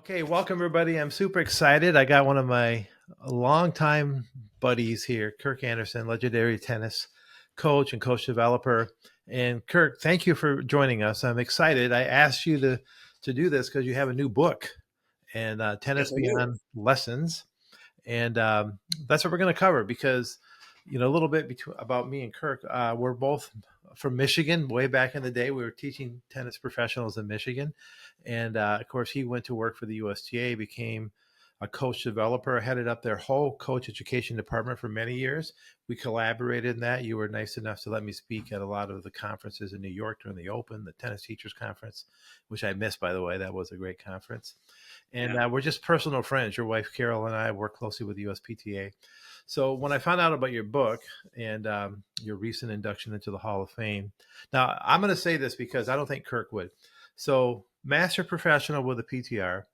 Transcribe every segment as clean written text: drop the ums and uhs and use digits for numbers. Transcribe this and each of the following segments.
Okay, welcome everybody. I'm super excited. I got one of my longtime buddies here, Kirk Anderson, legendary tennis coach and coach developer. And Kirk, thank you for joining us. I'm excited. I asked you to do this because you have a new book, and Tennis Yes, I do. Beyond Lessons, and that's what we're going to cover because a little bit about me and Kirk. We're both from Michigan. Way back in the day, we were teaching tennis professionals in Michigan, and of course, he went to work for the USTA, became a coach developer, headed up their whole coach education department for many years. We collaborated in that. You were nice enough to let me speak at a lot of the conferences in New York during the Open, the Tennis Teachers Conference, which I missed, by the way. That was a great conference. And Yeah. we're just personal friends. Your wife, Carol, and I work closely with the USPTA. So when I found out about your book and your recent induction into the Hall of Fame, now I'm going to say this because I don't think Kirk would. So Master Professional with a PTR,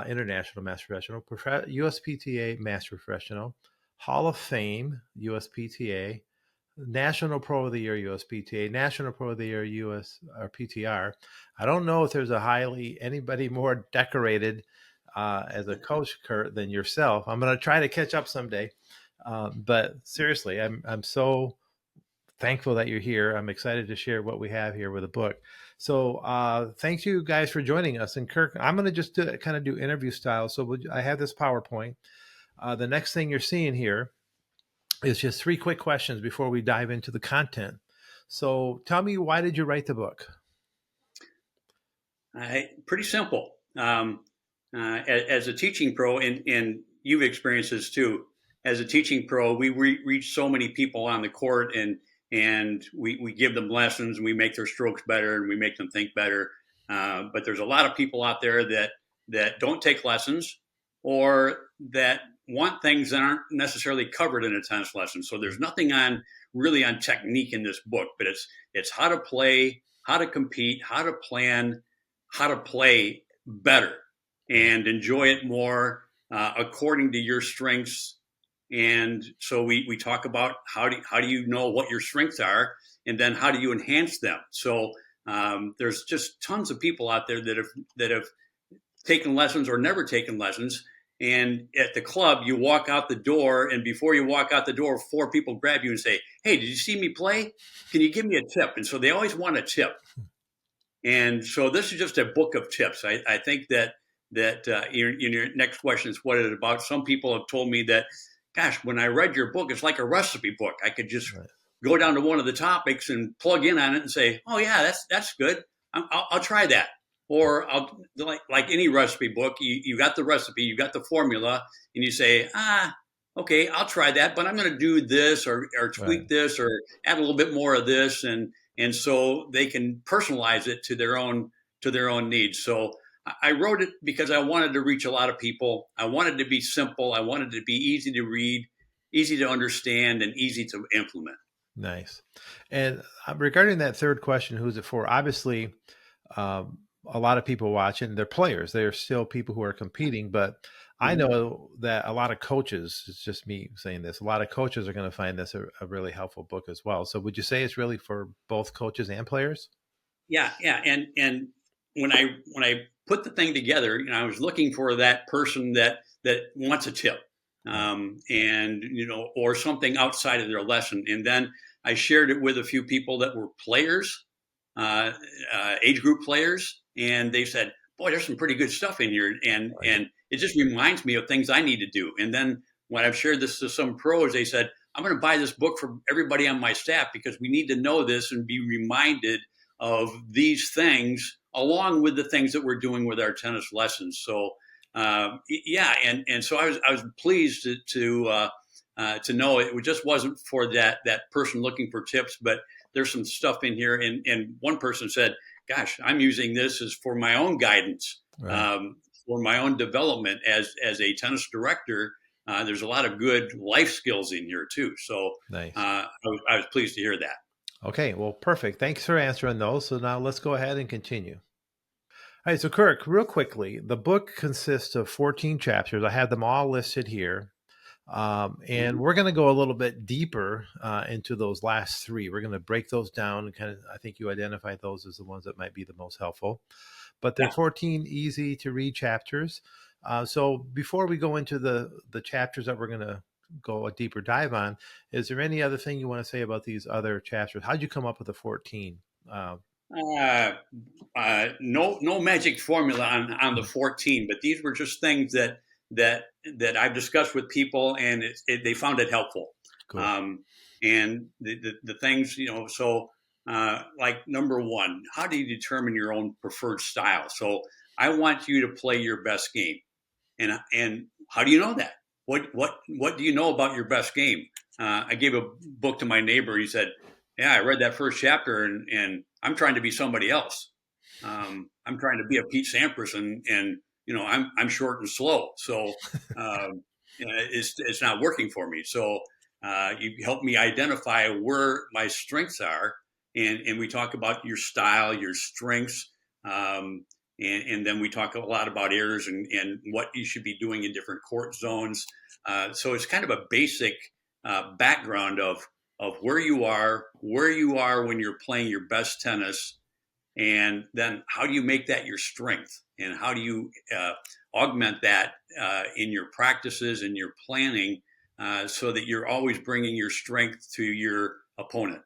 International Master Professional, USPTA Master Professional, Hall of Fame, USPTA, National Pro of the Year, USPTA, National Pro of the Year, US or PTR. I don't know if there's anybody more decorated as a coach, Kurt, than yourself. I'm going to try to catch up someday. But seriously, I'm so thankful that you're here. I'm excited to share what we have here with the book. So thank you guys for joining us. And Kirk, I'm going to just kind of do interview style. So I have this PowerPoint. The next thing you're seeing here is just three quick questions before we dive into the content. So tell me, why did you write the book? Pretty simple. As a teaching pro, and you've experienced this too. As a teaching pro, we reach so many people on the court, and we give them lessons, and we make their strokes better, and we make them think better. But there's a lot of people out there that don't take lessons, or that want things that aren't necessarily covered in a tennis lesson. So there's nothing really on technique in this book, but it's how to play, how to compete, how to plan, how to play better and enjoy it more according to your strengths. And so we talk about how do you know what your strengths are, and then how do you enhance them. So there's just tons of people out there that have taken lessons or never taken lessons. And at the club, you walk out the door, and before you walk out the door, four people grab you and say, "Hey, did you see me play? Can you give me a tip?" And so they always want a tip. And so this is just a book of tips. I think that your next question is what it about. Some people have told me that, gosh, when I read your book, it's like a recipe book. I could just go down to one of the topics and plug in on it and say, "Oh yeah, that's good. I'll try that." Or I'll like any recipe book, you got the recipe, you got the formula, and you say, okay, I'll try that, but I'm going to do this or tweak this or add a little bit more of this, and so they can personalize it to their own needs. So I wrote it because I wanted to reach a lot of people. I wanted to be simple. I wanted to be easy to read, easy to understand, and easy to implement. Nice. And regarding that third question, who's it for? Obviously, a lot of people watching, they're players. They're still people who are competing, but I know that a lot of coaches, it's just me saying this, a lot of coaches are going to find this a really helpful book as well. So would you say it's really for both coaches and players? Yeah, yeah. And when I put the thing together, I was looking for that person that wants a tip, and or something outside of their lesson. And then I shared it with a few people that were players, age group players, and they said, "Boy, there's some pretty good stuff in here," and it just reminds me of things I need to do. And then when I've shared this to some pros, they said, "I'm going to buy this book for everybody on my staff because we need to know this and be reminded of these things along with the things that we're doing with our tennis lessons." So yeah, and so I was pleased to know it just wasn't for that person looking for tips, but there's some stuff in here. And one person said, "Gosh, I'm using this as for my own guidance, for my own development as a tennis director." There's a lot of good life skills in here too. So Nice. I was pleased to hear that. Okay, well, perfect. Thanks for answering those. So now let's go ahead and continue. All right, so Kirk, real quickly, the book consists of 14 chapters. I have them all listed here. And we're going to go a little bit deeper into those last three. We're going to break those down and kind of, I think you identified those as the ones that might be the most helpful. but they're 14 easy to read chapters. So before we go into the chapters that we're going to go a deeper dive on, is there any other thing you want to say about these other chapters? How'd you come up with the 14? Uh, no magic formula on the 14, but these were just things that I've discussed with people, and they found it helpful. Cool. And the things, so like number one, how do you determine your own preferred style? So I want you to play your best game, and how do you know that? What do you know about your best game? I gave a book to my neighbor. He said, "Yeah, I read that first chapter, and I'm trying to be somebody else. I'm trying to be a Pete Sampras, and I'm short and slow, so it's not working for me. So you help me identify where my strengths are, and we talk about your style, your strengths, and then we talk a lot about errors and what you should be doing in different court zones. So it's kind of a basic background of where you are when you're playing your best tennis, and then how do you make that your strength, and how do you augment that in your practices and your planning, so that you're always bringing your strength to your opponent.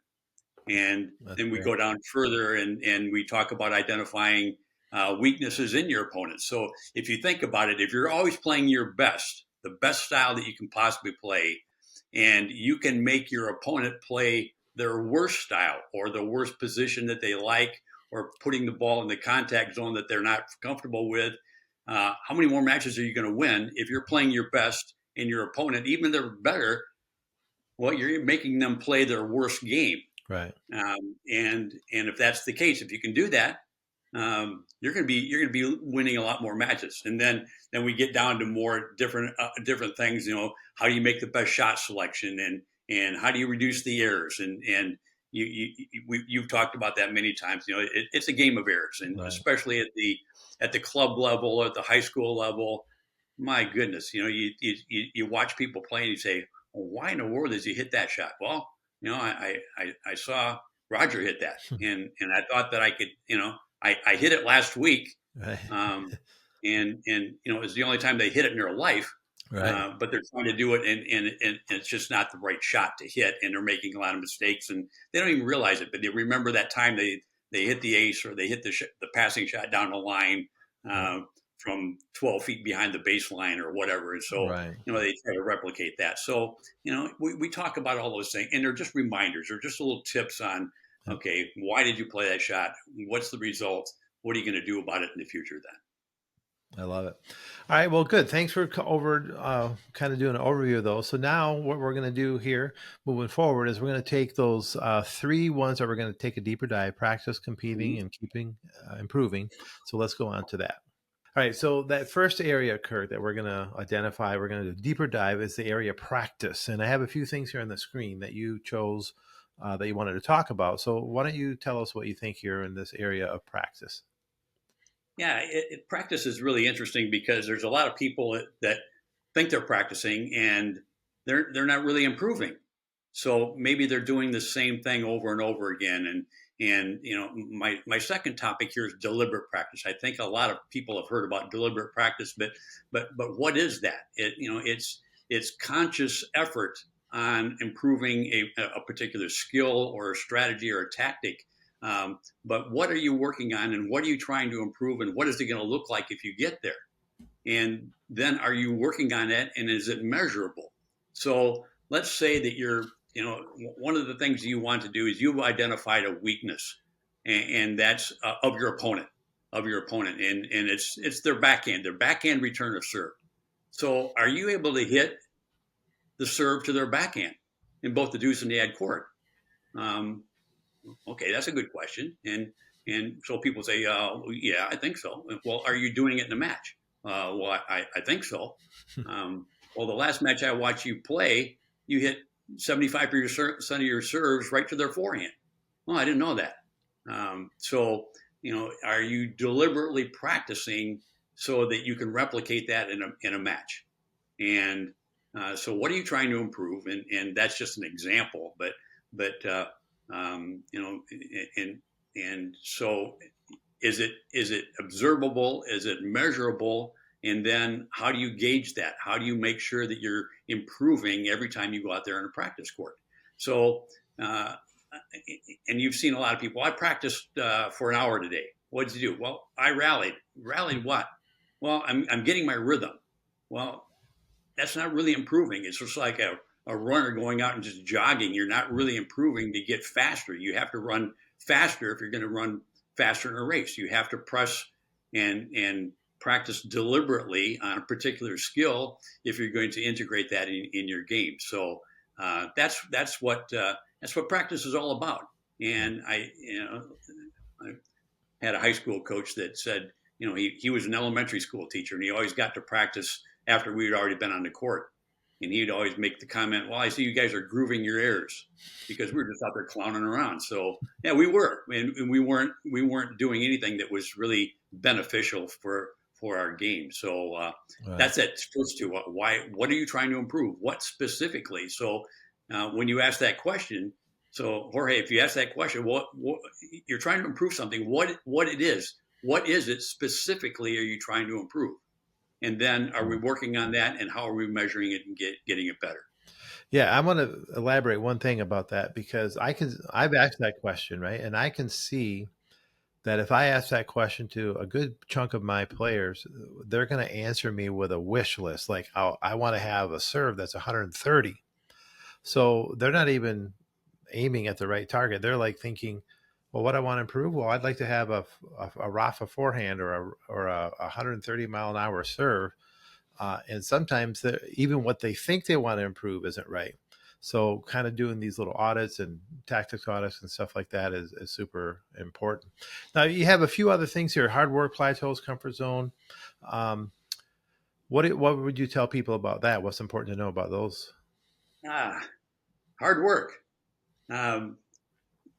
And then we go down further, and we talk about identifying weaknesses in your opponent. So if you think about it, if you're always playing your best, the best style that you can possibly play, and you can make your opponent play their worst style or the worst position that they like, or putting the ball in the contact zone that they're not comfortable with, how many more matches are you going to win if you're playing your best and your opponent, even if they're better, well, you're making them play their worst game. Right. And if that's the case, if you can do that, you're going to be winning a lot more matches. And then we get down to more different things. How do you make the best shot selection, and how do you reduce the errors? And you've talked about that many times. It's a game of errors, and Right. especially at the club level, at the high school level. My goodness, you watch people play and you say, well, why in the world did you hit that shot? Well, I saw Roger hit that, and I thought that I could, I hit it last week, Right. and it was the only time they hit it in their life. Right. But they're trying to do it, and it's just not the right shot to hit, and they're making a lot of mistakes, and they don't even realize it. But they remember that time they hit the ace, or they hit the passing shot down the line from 12 feet behind the baseline or whatever, and so Right. they try to replicate that. So we talk about all those things, and they're just reminders, they're just little tips on, okay, why did you play that shot? What's the result? What are you going to do about it in the future then? I love it. All right. Well, good. Thanks for kind of doing an overview of those. So now what we're going to do here moving forward is we're going to take those three ones that we're going to take a deeper dive: practice, competing, and keeping improving. So let's go on to that. All right. So that first area, Kirk, that we're going to identify, we're going to do a deeper dive, is the area practice. And I have a few things here on the screen that you chose that you wanted to talk about. So why don't you tell us what you think here in this area of practice? Yeah, practice is really interesting because there's a lot of people that think they're practicing and they're not really improving. So maybe they're doing the same thing over and over again. And my second topic here is deliberate practice. I think a lot of people have heard about deliberate practice, but what is that? It's conscious effort on improving a particular skill or a strategy or a tactic. But what are you working on, and what are you trying to improve, and what is it going to look like if you get there? And then are you working on it, and is it measurable? So let's say that one of the things you want to do is you've identified a weakness, and that's of your opponent, and it's their backhand return of serve. So are you able to hit the serve to their backhand in both the deuce and the ad court? Okay, that's a good question. And so people say, yeah, I think so. Well, are you doing it in a match? Well, I think so. Well, the last match I watched you play, you hit 75% of your serves right to their forehand. Well, I didn't know that. So, are you deliberately practicing so that you can replicate that in a match? And so what are you trying to improve? And that's just an example, but and so is it observable? Is it measurable? And then how do you gauge that? How do you make sure that you're improving every time you go out there on a practice court? So, uh, and you've seen a lot of people. I practiced for an hour today. What did you do? Well, I rallied. Rallied what? Well, I'm getting my rhythm. Well, that's not really improving. It's just like a runner going out and just jogging. You're not really improving to get faster. You have to run faster if you're going to run faster in a race. You have to press and practice deliberately on a particular skill if you're going to integrate that in your game. So that's what practice is all about. And I had a high school coach that said, he was an elementary school teacher, and he always got to practice after we had already been on the court. And he'd always make the comment, well, I see you guys are grooving your errors, because we were just out there clowning around. So yeah, we were, and we weren't doing anything that was really beneficial for our game. So Right. that's that first two. What are you trying to improve? What specifically? So when you ask that question, so Jorge, if you ask that question, what you're trying to improve something, what it is, what is it specifically are you trying to improve? And then are we working on that, and how are we measuring it and getting it better? Yeah, I want to elaborate one thing about that, because I've asked that question, right? And I can see that if I ask that question to a good chunk of my players, they're going to answer me with a wish list. Like, I want to have a serve that's 130. So they're not even aiming at the right target. They're like thinking, well, what I want to improve? Well, I'd like to have a Rafa forehand, or a 130 mile an hour serve. And sometimes even what they think they want to improve isn't right. So kind of doing these little audits and tactics audits and stuff like that is super important. Now you have a few other things here: hard work, plateaus, comfort zone. Um, what would you tell people about that? What's important to know about those? Ah, hard work. Um,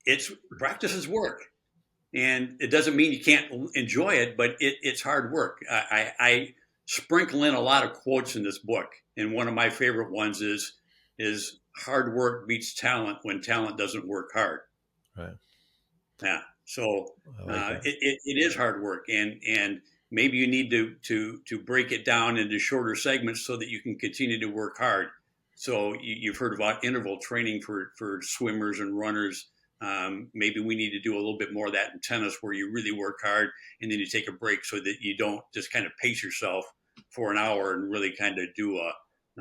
it's practice is work, and it doesn't mean you can't enjoy it, but it's hard work. I sprinkle in a lot of quotes in this book, and one of my favorite ones is hard work beats talent when talent doesn't work hard. Right. Yeah. So I like that. it is hard work, and maybe you need to break it down into shorter segments so that you can continue to work hard. So you've heard about interval training for swimmers and runners. Maybe we need to do a little bit more of that in tennis, where you really work hard and then you take a break, so that you don't just kind of pace yourself for an hour and really kind of do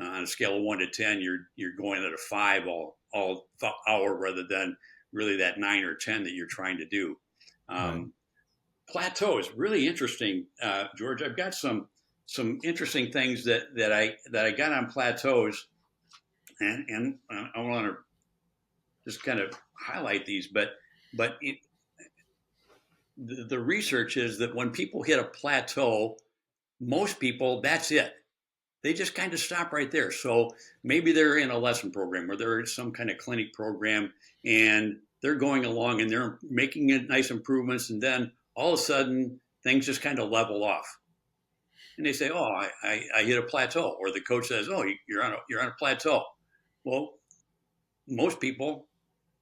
on a scale of 1 to 10, you're going at a 5 all hour, rather than really that 9 or 10 that you're trying to do. Right. Plateau is really interesting, George. I've got some interesting things that I got on plateaus, and I want to just kind of highlight these. But the research is that when people hit a plateau, most people, that's it. They just kind of stop right there. So maybe they're in a lesson program, or they're in some kind of clinic program, and they're going along and they're making nice improvements, and then all of a sudden things just kind of level off, and they say, "Oh, I hit a plateau," or the coach says, "Oh, you're on a plateau." Well, most people,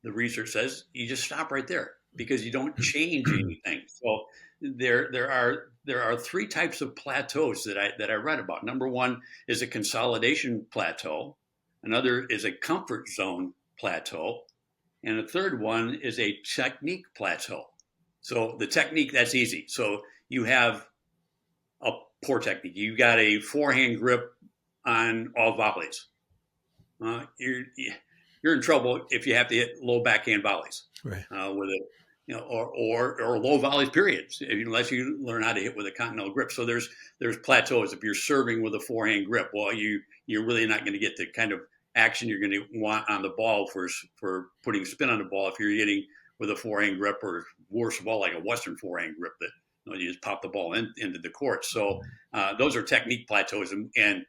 the research says, you just stop right there, because you don't change anything. So there are three types of plateaus that I read about. Number one is a consolidation plateau. Another is a comfort zone plateau, and a third one is a technique plateau. So the technique, that's easy. So you have a poor technique. You got a forehand grip on all volleys. You're in trouble if you have to hit low backhand volleys Right. with a or low volleys periods, unless you learn how to hit with a continental grip. So there's plateaus. If you're serving with a forehand grip, well, you're really not going to get the kind of action you're going to want on the ball for putting spin on the ball if you're hitting with a forehand grip, or worst of all, like a Western forehand grip that you just pop the ball into the court. So those are technique plateaus, and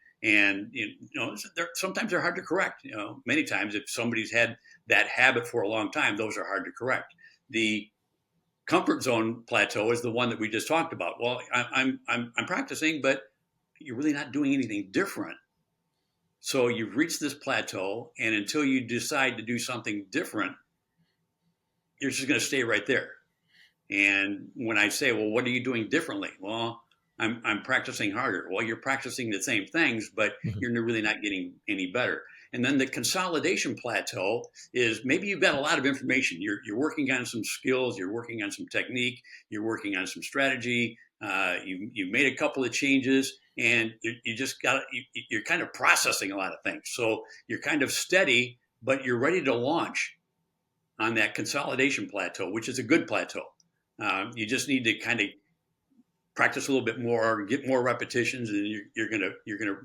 sometimes they're hard to correct. Many times, if somebody's had that habit for a long time, those are hard to correct. The comfort zone plateau is the one that we just talked about. Well, I'm practicing, but you're really not doing anything different. So you've reached this plateau, and until you decide to do something different, you're just going to stay right there. And when I say, well, what are you doing differently? Well, I'm practicing harder. Well, you're practicing the same things, but Mhm. you're really not getting any better. And then the consolidation plateau is maybe you've got a lot of information. You're working on some skills, you're working on some technique, you're working on some strategy. You made a couple of changes, and you just got you're kind of processing a lot of things. So you're kind of steady, but you're ready to launch on that consolidation plateau, which is a good plateau. You just need to kind of practice a little bit more, get more repetitions, and you're gonna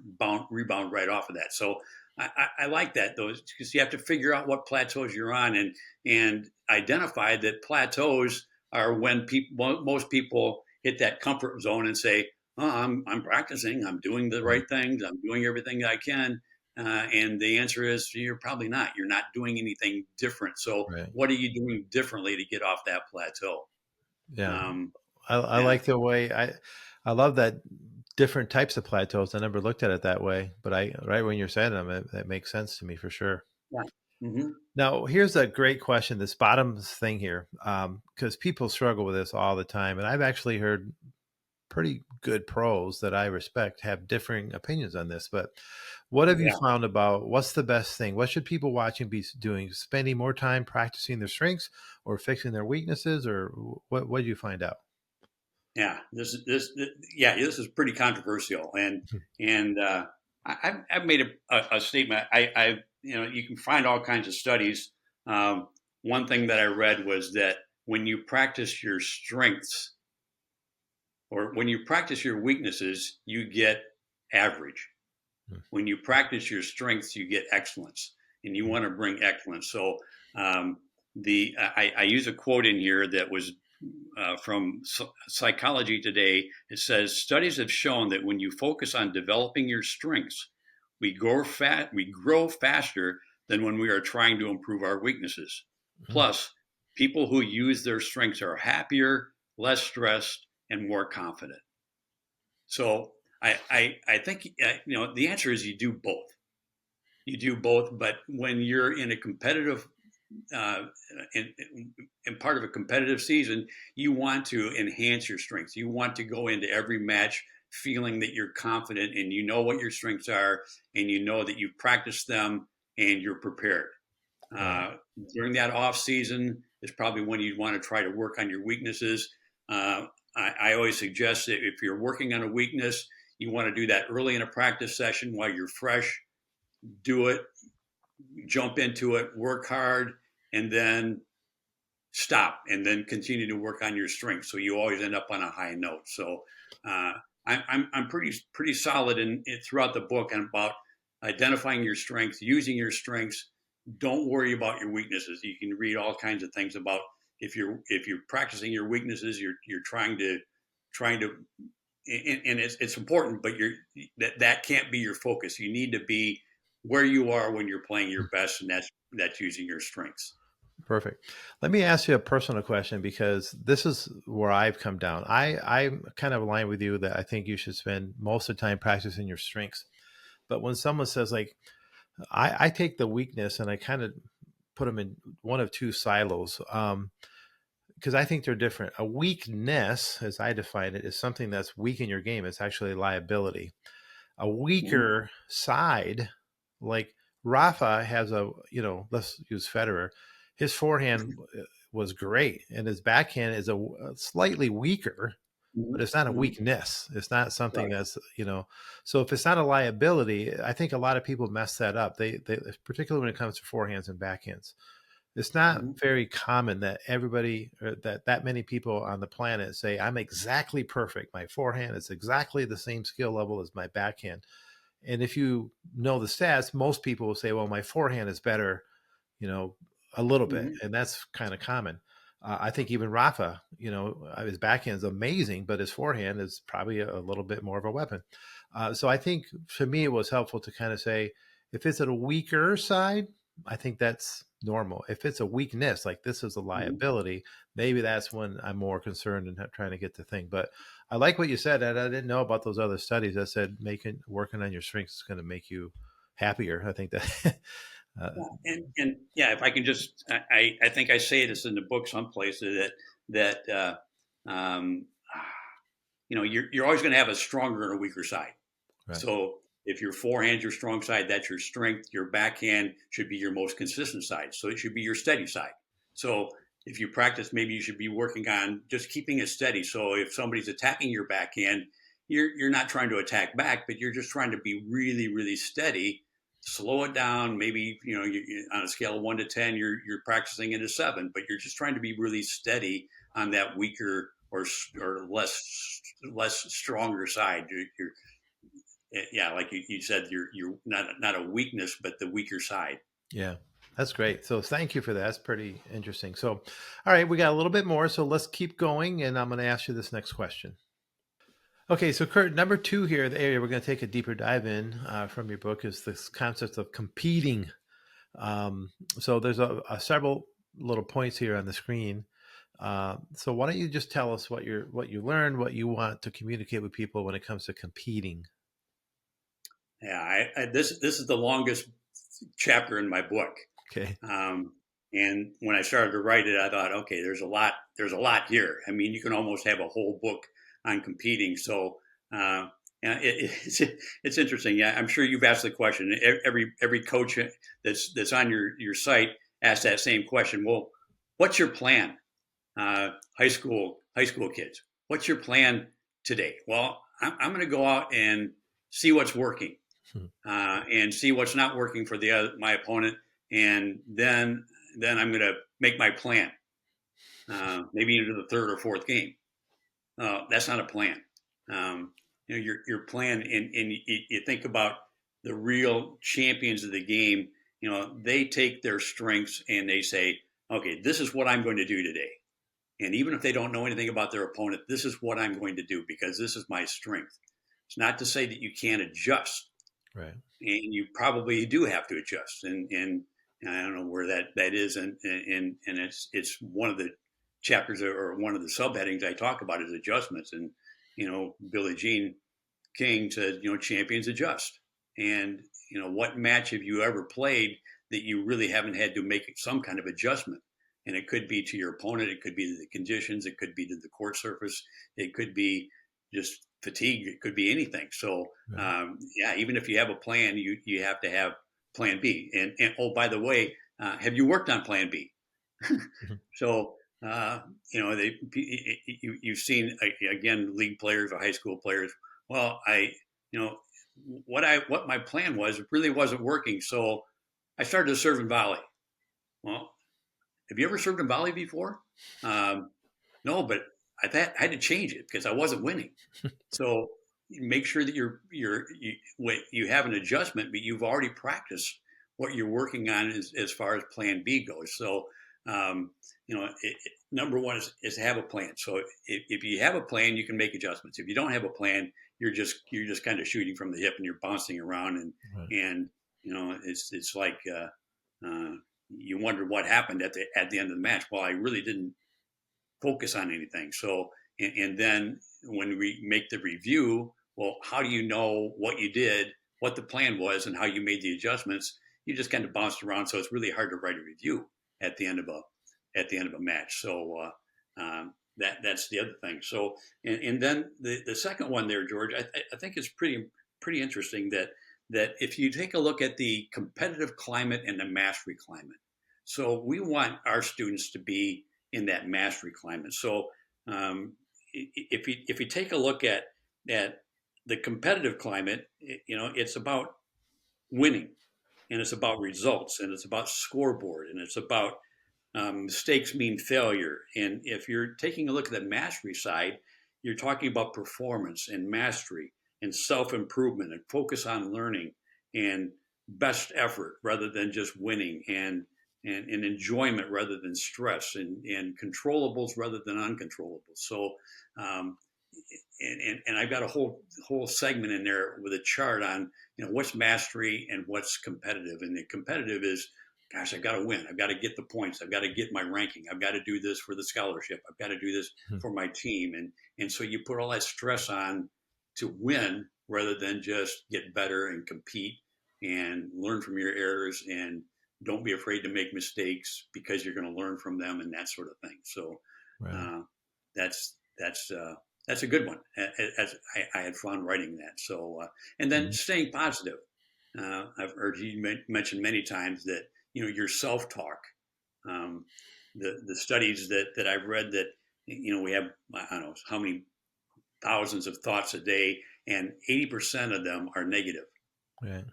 rebound right off of that. So I like that though, because you have to figure out what plateaus you're on and identify that plateaus are when most people hit that comfort zone and say, "Oh, I'm practicing, I'm doing the Right. right things, I'm doing everything I can." And the answer is you're probably not. You're not doing anything different. So Right. what are you doing differently to get off that plateau? Yeah. Um, I yeah, like the way I love that different types of plateaus. I never looked at it that way, but I right when you're saying them, it makes sense to me for sure. yeah. Hmm. Now, here's a great question. This bottom thing here, because people struggle with this all the time, and I've actually heard pretty good pros that I respect have differing opinions on this. But what have you Yeah. found about what's the best thing? What should people watching be doing? Spending more time practicing their strengths or fixing their weaknesses, or what did you find out? Yeah, yeah, this is pretty controversial, and I've made a statement. You can find all kinds of studies. Um, One thing that I read was that when you practice your strengths or when you practice your weaknesses, you get average. When you practice your strengths, you get excellence, and you want to bring excellence. So um, I use a quote in here that was from Psychology Today. It says studies have shown that when you focus on developing your strengths, we grow faster than when we are trying to improve our weaknesses. Mhm. Plus, people who use their strengths are happier, less stressed, and more confident. So I think the answer is you do both. You do both, but when you're in a competitive uh, in, in part of a competitive season, you want to enhance your strengths. You want to go into every match feeling that you're confident and you know what your strengths are and you know that you've practiced them and you're prepared. Right. Uh, During that off season is probably when you want to try to work on your weaknesses. I always suggest that if you're working on a weakness, you want to do that early in a practice session while you're fresh. Do it, jump into it, work hard, and then stop and then continue to work on your strengths. So you always end up on a high note. So uh, I'm pretty solid in throughout the book and about identifying your strengths, using your strengths. Don't worry about your weaknesses. You can read all kinds of things about if you're practicing your weaknesses, you're trying to and it's important, but that can't be your focus. You need to be where you are when you're playing your best, and that's using your strengths. Perfect. Let me ask you a personal question because this is where I've come down. I'm kind of aligned with you that I think you should spend most of the time practicing your strengths. But when someone says like, I take the weakness and I kind of put them in one of two silos. Because I think they're different. A weakness, as I define it, is something that's weak in your game. It's actually a liability. A Mhm. weaker side, like Rafa has let's use Federer. His forehand was great, and his backhand is a slightly weaker, but Mhm. it's not a Mhm. weakness. It's not something Right. that's. So if it's not a liability, I think a lot of people mess that up. They particularly when it comes to forehands and backhands. It's not Mhm. very common that everybody or that many people on the planet say I'm exactly perfect. My forehand is exactly the same skill level as my backhand. And if you know the stats, most people will say, well, my forehand is better, you know, a little bit. Mhm. And that's kind of common. I think even Rafa, his backhand is amazing, but his forehand is probably a little bit more of a weapon. So I think for me, it was helpful to kind of say, if it's at a weaker side, I think that's normal. If it's a weakness, like this is a Mhm. liability, maybe that's when I'm more concerned and trying to get the thing. But I like what you said, and I didn't know about those other studies that said working on your strengths is going to make you happier. I think that uh, Yeah. And yeah, if I can just, I think I say this in the book someplace that that um, you're always going to have a stronger and a weaker side. Right. So if your forehand's your strong side, that's your strength. Your backhand should be your most consistent side. So it should be your steady side. So if you practice, maybe you should be working on just keeping it steady. So if somebody's attacking your backhand, you're not trying to attack back, but you're just trying to be really, really steady. Slow it down. Maybe on a scale of 1 to 10, you're practicing at a 7, but you're just trying to be really steady on that weaker or less stronger side. Yeah, like you said, you're not a weakness, but the weaker side. Yeah, that's great. So thank you for that. That's pretty interesting. So, all right, we got a little bit more. So let's keep going. And I'm going to ask you this next question. Okay, so Kurt, number 2 here, the area we're going to take a deeper dive in from your book is this concept of competing. So there's a several little points here on the screen. So why don't you just tell us what you learned, what you want to communicate with people when it comes to competing? Yeah, this is the longest chapter in my book. Okay. And when I started to write it, I thought, okay, there's a lot here. I mean, you can almost have a whole book on competing. So it's interesting. Yeah, I'm sure you've asked the question. Every coach that's on your site asks that same question. Well, what's your plan? High school kids, what's your plan today? Well, I'm going to go out and see what's working and see what's not working for my opponent, and then I'm going to make my plan. Maybe into the third or fourth game. That's not a plan. Your plan, and you think about the real champions of the game. They take their strengths and they say, okay, this is what I'm going to do today. And even if they don't know anything about their opponent, this is what I'm going to do because this is my strength. It's not to say that you can't adjust. Right. And you probably do have to adjust. And I don't know where that is. And it's one of the chapters or one of the subheadings I talk about is adjustments. And, Billie Jean King said, champions adjust. And, what match have you ever played that you really haven't had to make some kind of adjustment? And it could be to your opponent. It could be to the conditions. It could be to the court surface. It could be just fatigue. It could be anything. So, even if you have a plan, you have to have plan B. And oh, by the way, have you worked on plan B? So, you've seen, again, league players or high school players. Well, what my plan was really wasn't working. So I started to serve in volley. Well, have you ever served in volley before? No, but I had to change it because I wasn't winning. So make sure that you have an adjustment, but you've already practiced what you're working on as far as plan B goes. So, number one is to have a plan. So if you have a plan, you can make adjustments. If you don't have a plan, you're just kind of shooting from the hip and you're bouncing around and it's like you wonder what happened at the end of the match. Well, I really didn't focus on anything. So and then when we make the review, well, how do you know what you did, what the plan was, and how you made the adjustments? You just kind of bounced around, so it's really hard to write a review at the end of a match. So that's the other thing. So and then the second one there, George, I think it's pretty interesting that if you take a look at the competitive climate and the mastery climate, so we want our students to be in that mastery climate. So if you take a look at the competitive climate, it's about winning, and it's about results, and it's about scoreboard, and it's about mistakes mean failure. And if you're taking a look at the mastery side, you're talking about performance and mastery and self-improvement and focus on learning and best effort rather than just winning and enjoyment rather than stress and controllables rather than uncontrollables. So, and I've got a whole segment in there with a chart on, what's mastery and what's competitive. And the competitive is, gosh, I've got to win. I've got to get the points. I've got to get my ranking. I've got to do this for the scholarship. I've got to do this for my team. And so you put all that stress on to win rather than just get better and compete and learn from your errors and don't be afraid to make mistakes because you're going to learn from them and that sort of thing. So, Right. Uh, that's a good one. As I had fun writing that. So and then Mhm. staying positive. I've heard you mention many times that your self talk. Um, the studies that I've read that we have, I don't know how many thousands of thoughts a day, and 80% of them are negative. Right.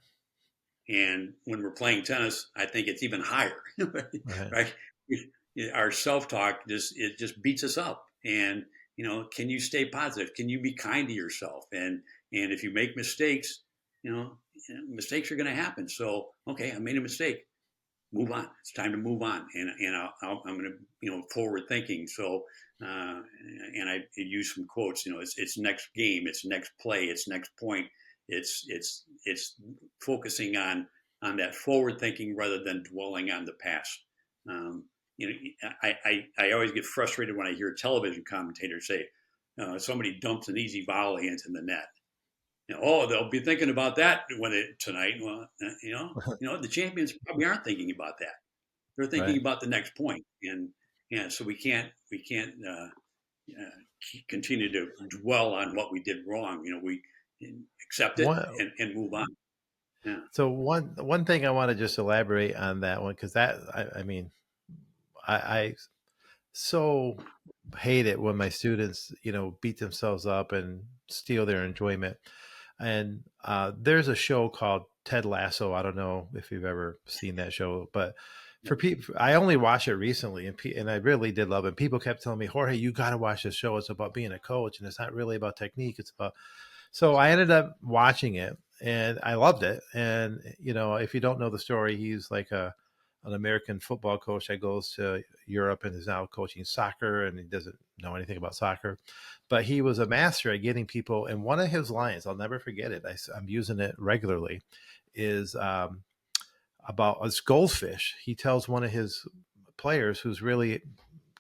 And when we're playing tennis, I think it's even higher, Right. right? Our self talk just beats us up. And can you stay positive? Can you be kind to yourself? And if you make mistakes, you know, mistakes are going to happen. So okay, I made a mistake. Move on. It's time to move on. And I'm going to forward thinking. So and I use some quotes. It's next game. It's next play. It's next point. It's focusing on that forward thinking rather than dwelling on the past. Um, I always get frustrated when I hear television commentators say somebody dumps an easy volley into the net. Oh, they'll be thinking about that tonight. Well, the champions probably aren't thinking about that. They're thinking Right. about the next point, and so we can't continue to dwell on what we did wrong. We accept it One and move on. Yeah, So one thing I want to just elaborate on that one, because I mean I so hate it when my students beat themselves up and steal their enjoyment. And there's a show called Ted Lasso. I don't know if you've ever seen that show, but for people, I only watched it recently, and I really did love it. People kept telling me, Jorge, you got to watch this show. It's about being a coach, and it's not really about technique. It's about So I ended up watching it, and I loved it. And if you don't know the story, he's like an American football coach that goes to Europe and is now coaching soccer, and he doesn't know anything about soccer, but he was a master at getting people. And one of his lines, I'll never forget it. I'm using it regularly. Is about this goldfish. He tells one of his players who's really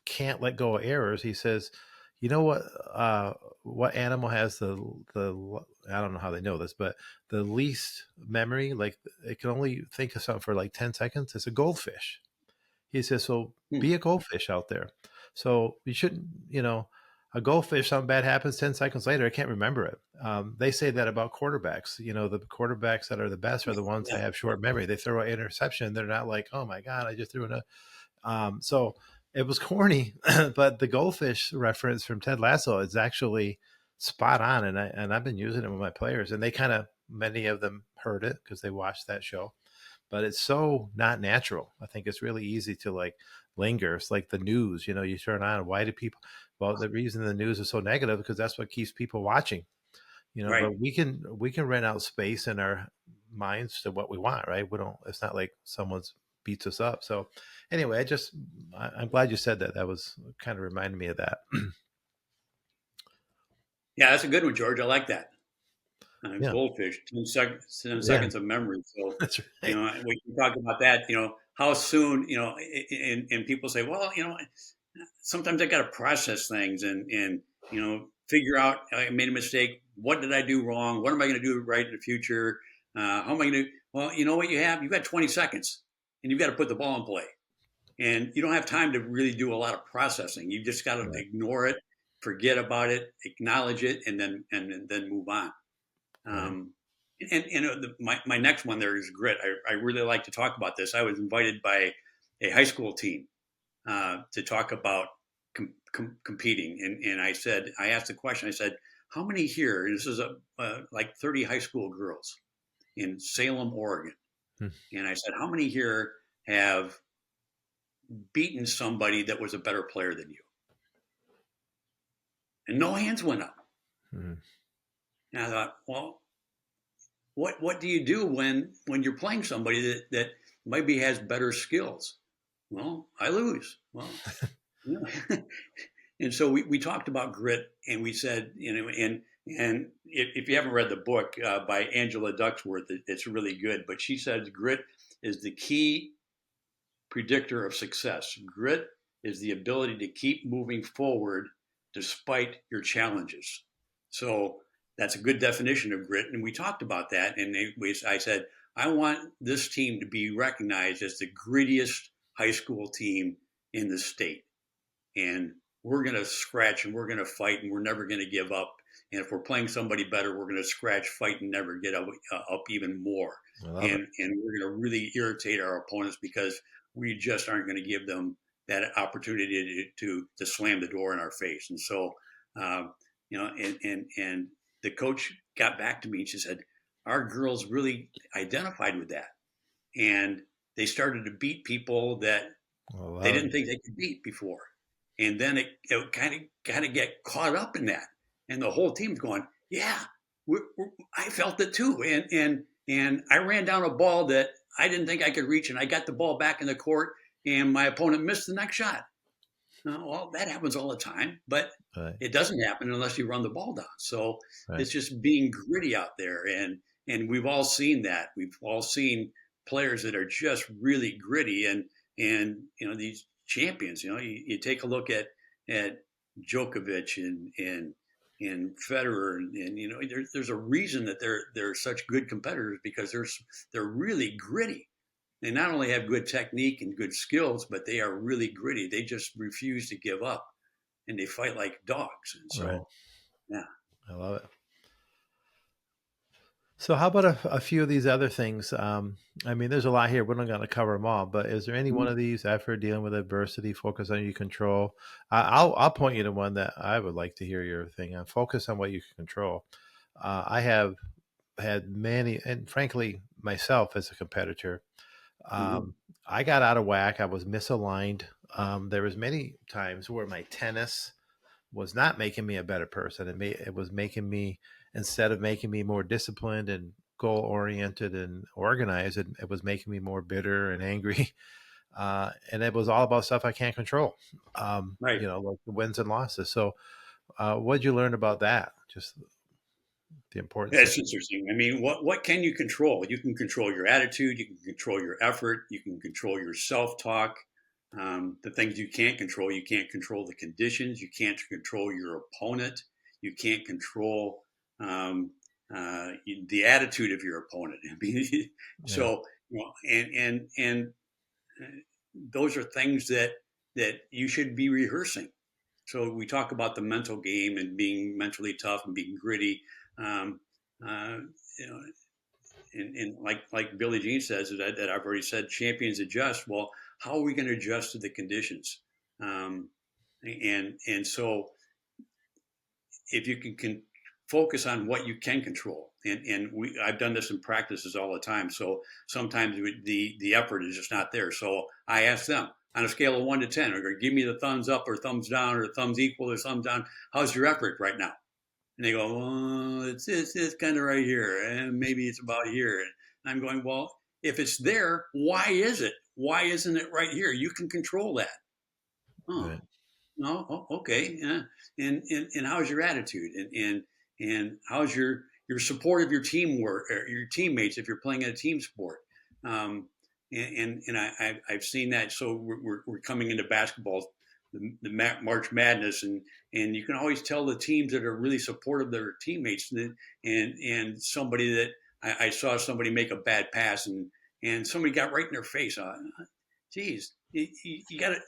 can't let go of errors. He says, "You know what animal has the I don't know how they know this, but the least memory? Like it can only think of something for like 10 seconds. It's a goldfish." He says, "So hmm. be a goldfish out there. So you shouldn't, a goldfish. Something bad happens 10 seconds later. I can't remember it." They say that about quarterbacks. The quarterbacks that are the best are the ones Yeah, that have short memory. They throw an interception. They're not like, "Oh my god, I just threw an." So it was corny, but the goldfish reference from Ted Lasso is actually spot on, and I've been using it with my players, and they many of them heard it because they watched that show, but it's so not natural. I think it's really easy to like linger. It's like the news, you turn on. Why do people? Well, the reason the news is so negative because that's what keeps people watching. right. But we can rent out space in our minds to what we want, right? We don't. It's not like someone's beats us up. So anyway, I'm glad you said that. That was kind of reminded me of that. Yeah, that's a good one, George. I like that. Yeah, Goldfish, 10 yeah, seconds of memory. So, that's right. we can talk about that, how soon, and people say, well, sometimes I got to process things and figure out I made a mistake. What did I do wrong? What am I going to do right in the future? How am I going to, well, you know what you've got 20 seconds and you've got to put the ball in play. And you don't have time to really do a lot of processing. You just got to Right, ignore it, forget about it, acknowledge it, and then move on. right. Um, my next one there is grit. I really like to talk about this. I was invited by a high school team to talk about competing, and I asked the question. I said, "How many here?" And this is like 30 high school girls in Salem, Oregon, Hmm. and I said, "How many here have beaten somebody that was a better player than you?" And no hands went up. Hmm. And I thought, well, what do you do when you're playing somebody that maybe has better skills? Well, I lose. Well, yeah. And so we talked about grit, and we said, and if you haven't read the book by Angela Ducksworth, it's really good. But she says grit is the key predictor of success. Grit is the ability to keep moving forward despite your challenges. So that's a good definition of grit. And we talked about that. And I said, I want this team to be recognized as the grittiest high school team in the state. And we're going to scratch and we're going to fight and we're never going to give up. And if we're playing somebody better, we're going to scratch, fight, and never get up even more. I love it. And we're going to really irritate our opponents because we just aren't going to give them that opportunity to slam the door in our face. And so, and the coach got back to me and she said, our girls really identified with that. And they started to beat people that I they love didn't it. think they could beat before. And then it kind of get caught up in that. And the whole team's going, yeah, I felt it too. And I ran down a ball that I didn't think I could reach, and I got the ball back in the court, and my opponent missed the next shot. Well, that happens all the time, but Right. it doesn't happen unless you run the ball down. So Right. it's just being gritty out there, and we've all seen that. We've all seen players that are just really gritty, and these champions. You take a look at Djokovic and Federer, and there's a reason that they're such good competitors because they're really gritty. They not only have good technique and good skills, but they are really gritty. They just refuse to give up, and they fight like dogs. And Right. so, yeah. I love it. So, how about a few of these other things? I mean, there's a lot here. We're not going to cover them all, but is there any one Mhm. of these effort dealing with adversity, focus on your control? I'll point you to one that I would like to hear your thing on. Focus on what you can control. I have had many, and frankly, myself as a competitor, Mhm. um, I got out of whack. I was misaligned. There was many times where my tennis was not making me a better person. It was making me, instead of making me more disciplined and goal oriented and organized, it was making me more bitter and angry. And it was all about stuff I can't control. Right. Like the wins and losses. So, what'd you learn about that? Just the importance of. That's interesting. I mean, what can you control? You can control your attitude. You can control your effort. You can control your self-talk. The things you can't control the conditions. You can't control your opponent. You can't control the attitude of your opponent. I mean, Yeah. so and those are things that you should be rehearsing. So we talk about the mental game and being mentally tough and being gritty. Um, uh, you know, and like Billie Jean says that I've already said, champions adjust. Well, how are we going to adjust to the conditions? Um, and so if you can focus on what you can control, and I've done this in practices all the time. So sometimes the effort is just not there. So I ask them on a scale of 1 to 10, or give me the thumbs up or thumbs down or thumbs equal or thumbs down. How's your effort right now? And they go, well, it's kind of right here, and maybe it's about here. And I'm going, well, if it's there, why is it? Why isn't it right here? You can control that. Oh, Right. no, okay, yeah. And how's your attitude? And how's your support of your teamwork, or your teammates if you're playing a team sport? Um, I've seen that. So we're coming into basketball, the March Madness, and you can always tell the teams that are really supportive of their teammates, and somebody that I saw somebody make a bad pass, and somebody got right in their face. Geez, you got to,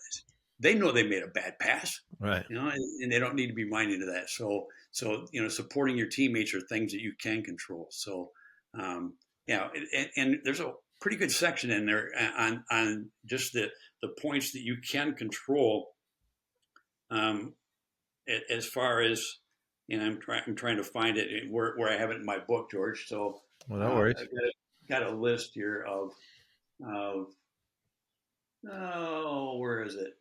they know they made a bad pass, Right. and they don't need to be reminded of that. So supporting your teammates are things that you can control. So, yeah, and there's a pretty good section in there on just the points that you can control, um, as far as, I'm trying to find it where I have it in my book, George. So Well, no worries. I've got a list here of oh, where is it?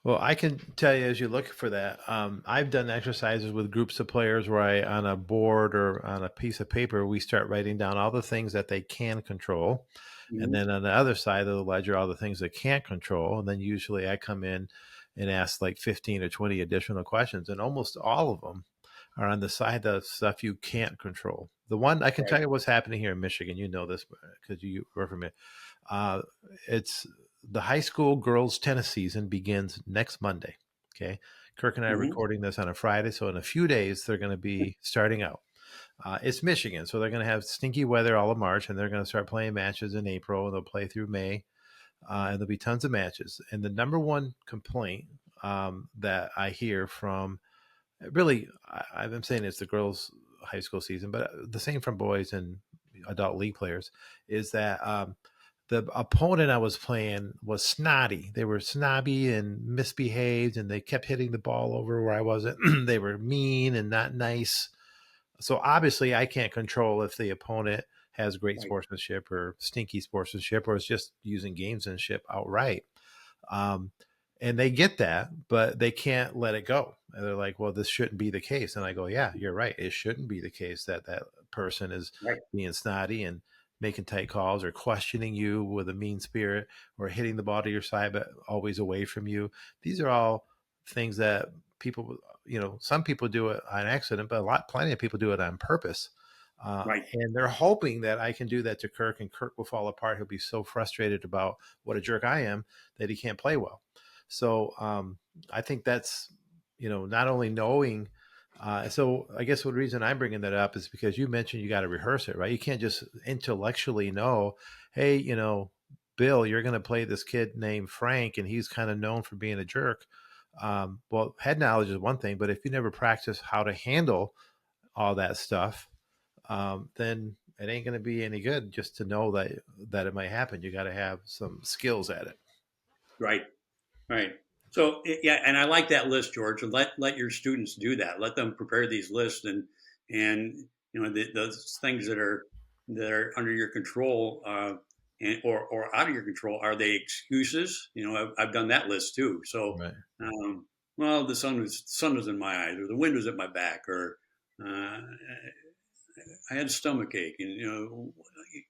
Well, I can tell you as you look for that, I've done exercises with groups of players where on a board or on a piece of paper, we start writing down all the things that they can control. And Mhm. then on the other side of the ledger, all the things they can't control. And then usually I come in and ask like 15 or 20 additional questions. And almost all of them are on the side of stuff you can't control. The one I can tell Right. you what's happening here in Michigan. You know this because you were from it. Uh, it's the high school girls tennis season begins next Monday. Okay. Kirk and I are Hmm. recording this on a Friday. So in a few days, they're going to be starting out. It's Michigan. So they're going to have stinky weather all of March and they're going to start playing matches in April and they'll play through May. And there'll be tons of matches. And the number one complaint that I hear from really, I'm saying it's the girls' high school season, but the same from boys and adult league players is that the opponent I was playing was snotty. They were snobby and misbehaved, and they kept hitting the ball over where I wasn't. They were mean and not nice. So obviously, I can't control if the opponent has great Right. sportsmanship or stinky sportsmanship, or is just using gamesmanship outright. Um, and they get that, but they can't let it go. And they're like, well, this shouldn't be the case. And I go, yeah, you're right. It shouldn't be the case that that person is Right. being snotty and making tight calls or questioning you with a mean spirit or hitting the ball to your side, but always away from you. These are all things that people, some people do it on accident, but plenty of people do it on purpose. Right. And they're hoping that I can do that to Kirk, and Kirk will fall apart. He'll be so frustrated about what a jerk I am that he can't play well. So I think that's not only knowing. So I guess the reason I'm bringing that up is because you mentioned you got to rehearse it, right? You can't just intellectually know, hey, Bill, you're going to play this kid named Frank, and he's kind of known for being a jerk. Well, head knowledge is one thing, but if you never practice how to handle all that stuff, then it ain't going to be any good just to know that it might happen. You got to have some skills at it. Right. Right. So yeah, and I like that list, George. And let your students do that. Let them prepare these lists, and those things that are under your control, or out of your control. Are they excuses? I've done that list too. So, Right. um, well, the sun was in my eyes, or the wind was at my back, or uh, I had a stomach ache, and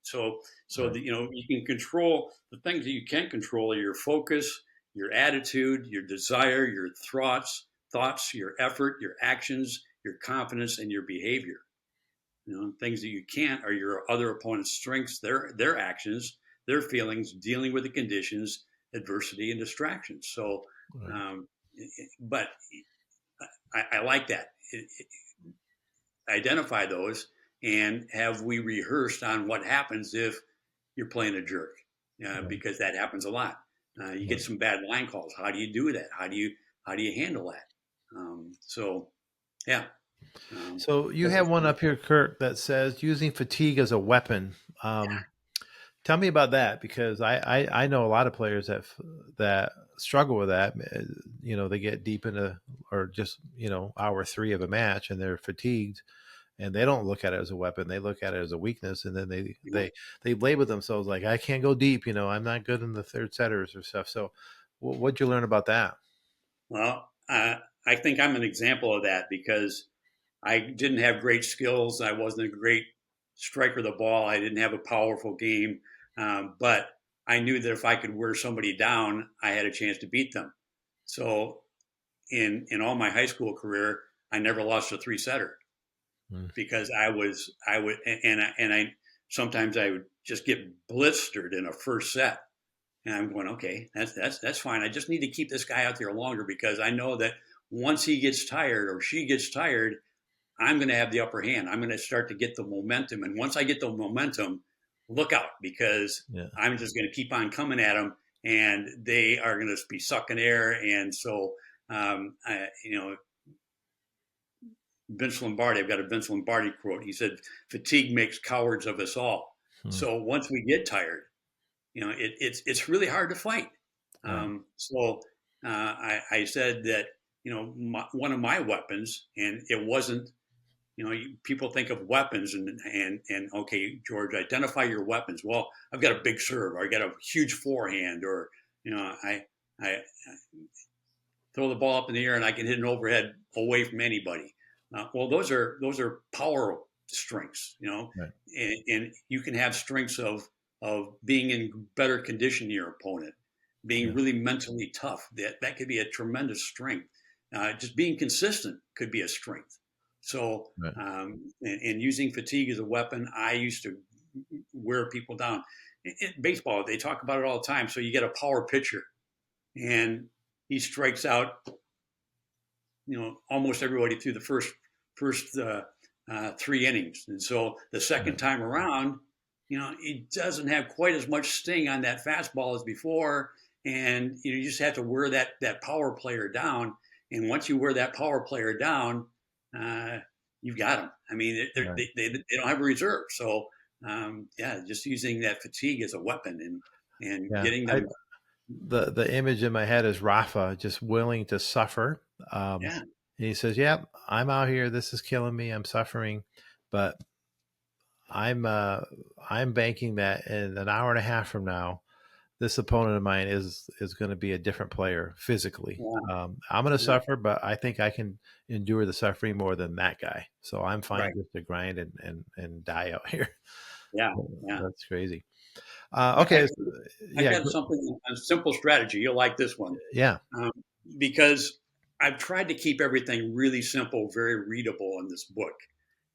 so Right. that you can control the things that you can't control are your focus, your attitude, your desire, your thoughts, your effort, your actions, your confidence, and your behavior. Things that you can't are your other opponent's strengths, their actions, their feelings, dealing with the conditions, adversity, and distractions. So, Right. um, but I like that. Identify those, and have we rehearsed on what happens if you're playing a jerk, Right. because that happens a lot. You get Right. some bad line calls. How do you do that? How do you handle that? So yeah, So you that's have one a, up here, Kurt, that says using fatigue as a weapon. Tell me about that because I know a lot of players that struggle with that. They get deep into or just hour three of a match and they're fatigued, and they don't look at it as a weapon. They look at it as a weakness, and then they you know, they they label themselves like I can't go deep. I'm not good in the third setters or stuff. So what'd you learn about that? well, I think I'm an example of that because I didn't have great skills. I wasn't a great striker of the ball. I didn't have a powerful game, but I knew that if I could wear somebody down, I had a chance to beat them. So in all my high school career, I never lost a three setter Mm. because I would and I sometimes I would just get blistered in a first set, and I'm going, okay, that's fine. I just need to keep this guy out there longer because I know that once he gets tired or she gets tired, I'm going to have the upper hand. I'm going to start to get the momentum, and once I get the momentum, look out because Yeah. I'm just going to keep on coming at them, and they are going to be sucking air, and so I, Vince Lombardi. I've got a Vince Lombardi quote. He said, "Fatigue makes cowards of us all." Hmm. So once we get tired, it's really hard to fight. Right. I said that one of my weapons, and it wasn't. People think of weapons and okay, George, identify your weapons. Well, I've got a big serve, or I got a huge forehand, or I throw the ball up in the air and I can hit an overhead away from anybody. Well, those are power strengths, Right. and you can have strengths of being in better condition than your opponent, being Yeah. really mentally tough. That could be a tremendous strength. Just being consistent could be a strength. So, Right. and using fatigue as a weapon, I used to wear people down. In baseball, they talk about it all the time. So you get a power pitcher, and he strikes out almost everybody through the first three innings, and so the second Right. time around, he doesn't have quite as much sting on that fastball as before, and you just have to wear that power player down. And once you wear that power player down, uh, you've got them. I mean, Right. they don't have a reserve. So yeah, just using that fatigue as a weapon and Yeah. getting I them. the image in my head is Rafa just willing to suffer. Yeah, And he says, "Yep, I'm out here. This is killing me. I'm suffering, but I'm uh, I'm banking that in an hour and a half from now, this opponent of mine is going to be a different player physically. yeah, I'm going to yeah, suffer, but I think I can endure the suffering more than that guy. So I'm fine right, just to grind and die out here." yeah, yeah. That's crazy. I, Okay, I yeah, got something, a simple strategy. You'll like this one, yeah. um, because I've tried to keep everything really simple, very readable in this book.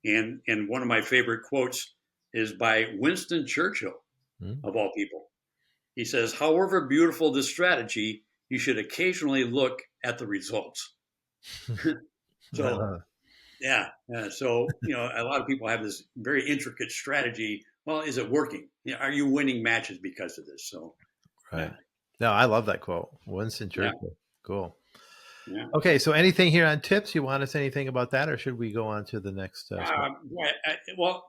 And one of my favorite quotes is by Winston Churchill, Mm. of all people. He says, "However beautiful the strategy, you should occasionally look at the results." I So love yeah, so a lot of people have this very intricate strategy. Well, is it working? Are you winning matches because of this? So it. yeah, Right. No, I love that quote. Winston yeah, Churchill. Cool. yeah. Okay, so anything here on tips? You want to say anything about that, or should we go on to the next step? Right. Well,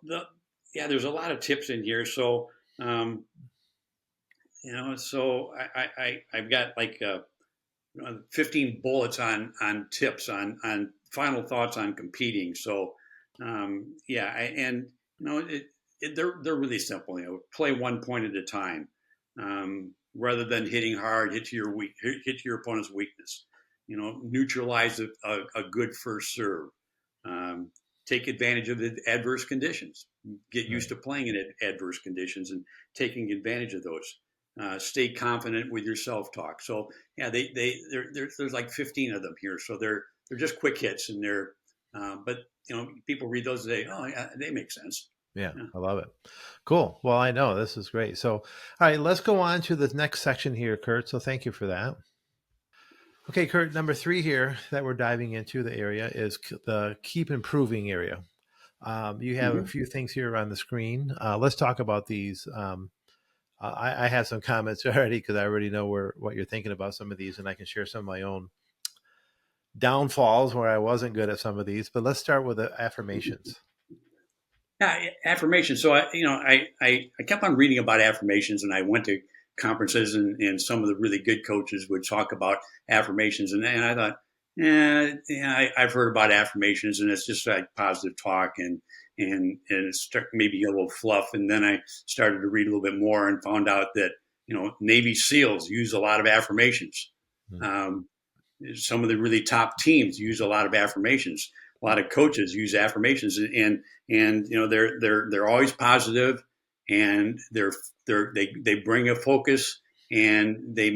yeah, there's a lot of tips in here. So, um, so I've got like 15 bullets on tips on final thoughts on competing. So, yeah, and they're really simple. Play one point at a time, rather than hitting hard. Hit to your opponent's weakness. Neutralize a good first serve. Um, Take advantage of the adverse conditions. Get Right. used to playing in adverse conditions and taking advantage of those. Stay confident with your self talk. So yeah, there's like 15 of them here, so they're just quick hits, and but people read those and say, oh yeah, they make sense. Yeah, Yeah. I love it. Cool. Well, I know this is great. So, all right, let's go on to the next section here, Kurt. So, thank you for that. Okay, Kurt, number three here that we're diving into the area is the keep improving area. You have a Mm-hmm. few things here on the screen. Let's talk about these. I have some comments already because I already know what you're thinking about some of these, and I can share some of my own downfalls where I wasn't good at some of these. But let's start with the affirmations. Yeah, affirmations. So I kept on reading about affirmations, and I went to conferences, and some of the really good coaches would talk about affirmations, and I thought, yeah, I've heard about affirmations, and it's just like positive talk, and it's maybe a little fluff. And then I started to read a little bit more and found out that Navy SEALs use a lot of affirmations. Mm. Um, some of the really top teams use a lot of affirmations. A lot of coaches use affirmations, and they're always positive, and they bring a focus, and they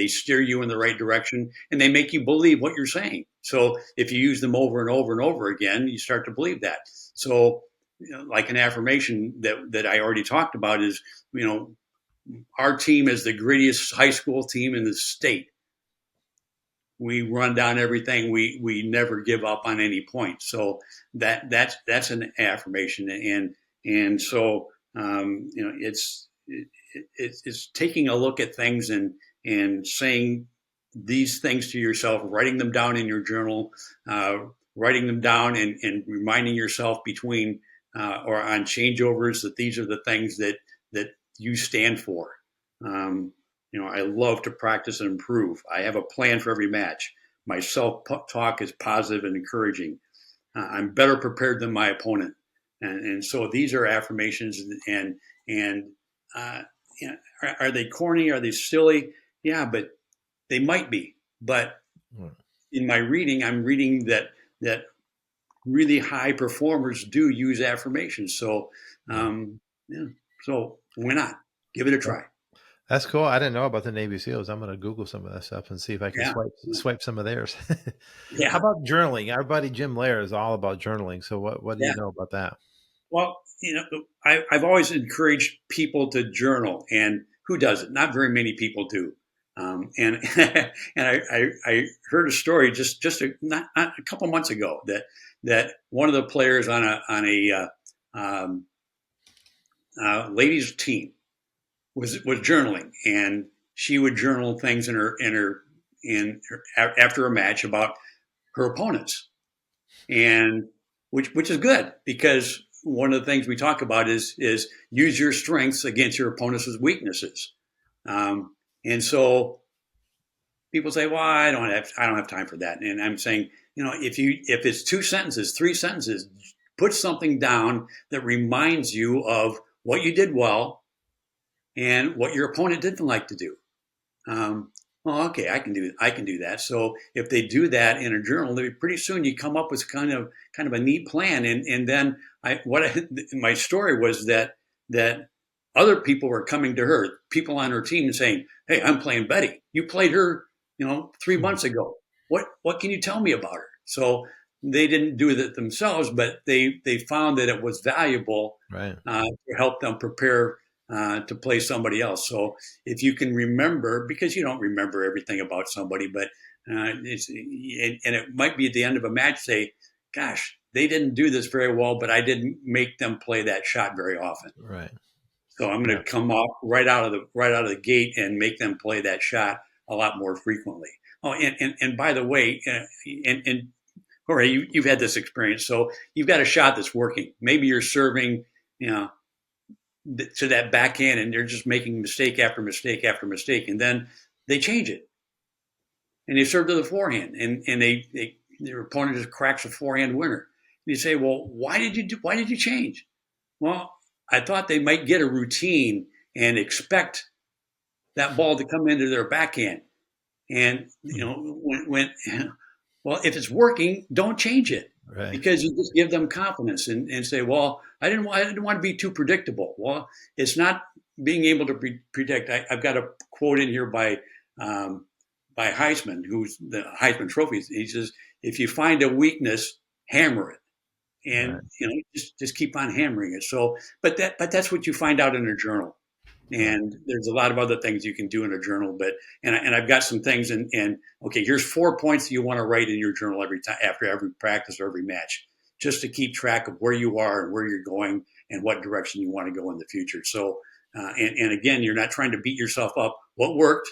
steer you in the right direction, and they make you believe what you're saying. So if you use them over and over and over again, you start to believe that. So like an affirmation that I already talked about is, our team is the greatest high school team in the state. We run down everything. We never give up on any point. So that's an affirmation, and so it's taking a look at things and saying these things to yourself, writing them down in your journal, writing them down, and reminding yourself between or on changeovers that these are the things that you stand for. Um, I love to practice and improve. I have a plan for every match. My self talk is positive and encouraging. I'm better prepared than my opponent, and so these are affirmations. And uh, are they corny? Are they silly? Yeah, but they might be. But Mm. in my reading, I'm reading that really high performers do use affirmations. So Right. yeah, so why not give it a try? That's cool. I didn't know about the Navy SEALs. I'm going to Google some of that stuff and see if I can Yeah, swipe some of theirs. How yeah, about journaling? Our buddy Jim Lair is all about journaling. So what do you yeah. know about that? Well, I've always encouraged people to journal, and who doesn't? Not very many people do. And and I heard a story not a couple months ago that one of the players on a ladies team was journaling, and she would journal things after a match about her opponents, and which is good, because one of the things we talk about is use your strengths against your opponent's weaknesses. And so people say, "Well, I don't have time for that." And I'm saying, if it's 2 sentences, 3 sentences, put something down that reminds you of what you did well and what your opponent didn't like to do. Um, well, okay, I can do that. So if they do that in a journal, pretty soon you come up with kind of a neat plan. And then my story was that other people were coming to her, people on her team, and saying, "Hey, I'm playing Betty. You played her, 3 months ago. What can you tell me about her?" So they didn't do it themselves, but they found that it was valuable Right. to help them prepare to play somebody else. So if you can remember, because you don't remember everything about somebody, but and it might be at the end of a match, say, "Gosh, they didn't do this very well, but I didn't make them play that shot very often. Right. So I'm going Yeah. to come off right out of the gate and make them play that shot a lot more frequently." Oh, and by the way, and Jorge, you've had this experience. So you've got a shot that's working. Maybe you're serving, you know, to that backhand, and they're just making mistake after mistake after mistake, and then they change it and they serve to the forehand, and their opponent just cracks a forehand winner. And you say, "Well, why did you change?" Well, I thought they might get a routine and expect that ball to come into their backhand. And Mhm. when well, if it's working, don't change it, Right. because you just give them confidence and say, "Well, I didn't want to be too predictable." Well, it's not being able to predict. I've got a quote in here um, by Heisman, who's the Heisman Trophy. He says, "If you find a weakness, hammer it, Right. and just keep on hammering it." So, but that's what you find out in a journal. Right. And there's a lot of other things you can do in a journal, but and I've got some things, and okay, here's 4 points that you want to write in your journal every time, after every practice or every match, just to keep track of where you are and where you're going and what direction you want to go in the future. So and again, you're not trying to beat yourself up. What worked,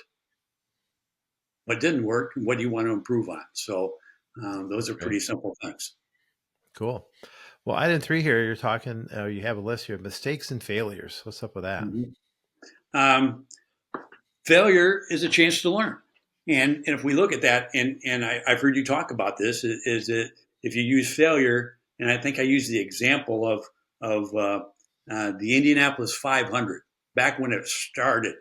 what didn't work, and what do you want to improve on? So those That's are great. pretty simple things. Cool. Well, item three here, you're talking, you have a list here, mistakes and failures. What's up with that? Mhm. Um, Failure is a chance to learn. And if we look at that, and I've heard you talk about this, is that if you use failure, and I think I used the example of the Indianapolis 500 back when it started,